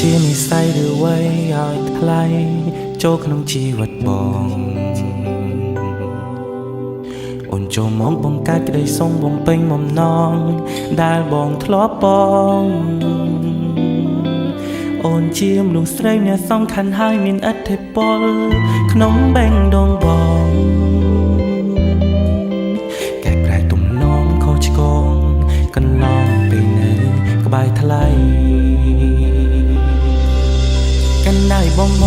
ជានិស្ស័យឬអ្វីឲ្យថ្លៃចូលក្នុងជីវិតបងអូនចូលមកបង្កើតក្តីសុំបំពេញបំណងដែលបងធ្លាប់បងអូនជាមនុស្សស្រីអ្នកសំខាន់ហើយមានឥទ្ធិពលក្នុងបេះដូងបងកែប្រែទំនងខុសឆ្គងកន្លងពេលនៅក្បែរថ្លៃកណ្ដាលបងម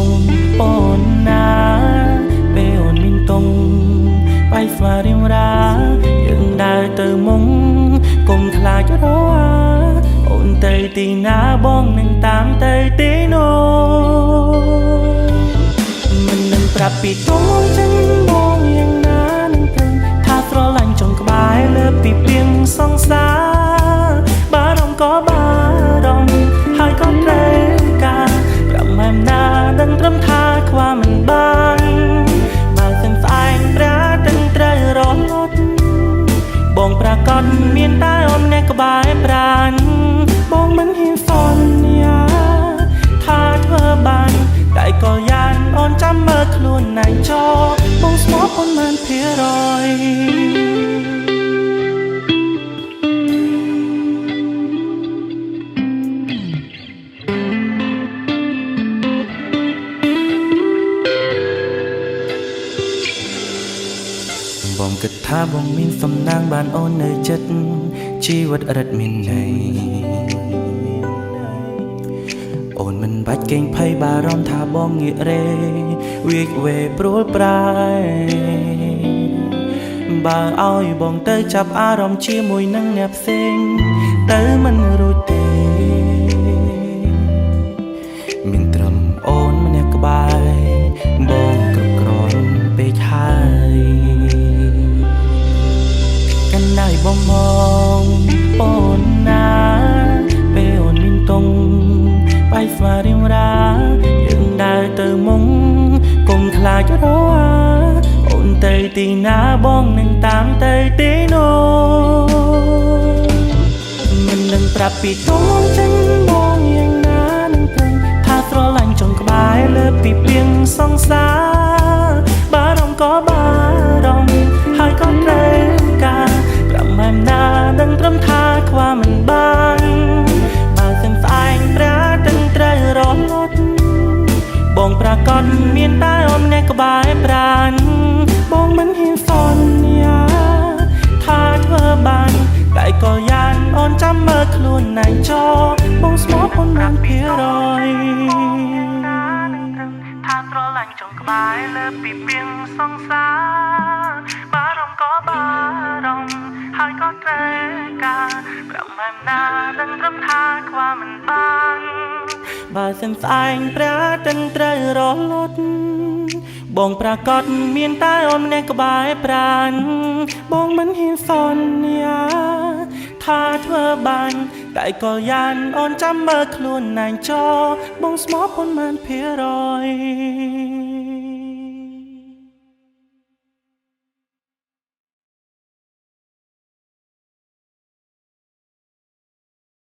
ងអូនណាពេលអូនមានតុងបាយស្វារៀងរាយើងដើរទៅមុងកុំខ្លាចរអាអូនទៅទីណាបងនឹងតាមទៅទីនោះមិននឹងប្រាប់ពីតុងចឹងបងយ៉ាងណានឹងព្រឹងថាស្រឡាញ់ចុងក្បែរលើពីពីងសង្សារបារម្ភក៏បារម្ភហើយក៏ត្រូវការម៉ែមណាដឹងត្រឹមថាខ្វះមិនបានបើសិនស្អែកប្រាទាំងត្រូវរលត់បងប្រកាសមានតែអូនអ្នកក្បែរប្រានបងមិនហ៊ានសន្យាថាធ្វើបានតែក៏យ៉ាងអូនចាំមើលខ្លួនណែចោបងស្មោះប៉ុន្មានភាគរយបងគិតថាបងមានសំណាងបានអូននៅចិត្តជីវិតរត់មានន័យអូនមិនបាច់កេងភ័យបារម្ភថាបងងាករេវាយវេព្រួលប្រែបើឲ្យបងទៅចាប់អារម្មណ៍ជាមួយនឹងអ្នកផ្សេងទៅមិនរួចទេមានត្រឹមអូនម្នាក់ក្បែរបងគ្រប់គ្រាន់ពេកហើយណៃបងមងអូនណាពេលអូនមានតុងបាយស្វារៀងរាយើងដើរទៅមុងកុំខ្លាចរអាអូនទៅទីណាបងនឹងតាមទៅទីនោះមិននឹងប្រាប់ពីតុងចឹងបងយ៉ាងណានឹងព្រឹងថាស្រឡាញ់ចុងក្បែរលើពីពីងសង្សារបារម្ភក៏បារម្ភហើយក៏ត្រូវការម៉ែមណាដឹងត្រឹមថាខ្វះមិនបានបើសិនស្អែកប្រាទាំងត្រូវរលត់បងប្រកាសមានតែអូនអ្នកក្បែរប្រានបងមិនហ៊ានសន្យាថាធ្វើបានតែក៏យ៉ាងអូនចាំមើលខ្លួនណែចោបងស្មោះប៉ុន្មានភាគរយថាស្រឡាញ់ចុងក្បែរលើពីពីងសង្សារបារម្ភក៏បារម្ភហើយក៏ត្រូវការប្រមាណណាដឹងត្រឹមថាខ្វះមិនបានបើសិនស្អែកប្រាទាំងត្រូវរលត់បងប្រកាសមានតែអូនម្នាក់ក្បែរប្រានបងមិនហ៊ានសន្យាថាធ្វើបានតែក៏យ៉ាងអូនចាំមើលខ្លួនណែចោបងស្មោះប៉ុន្មានភាគរយ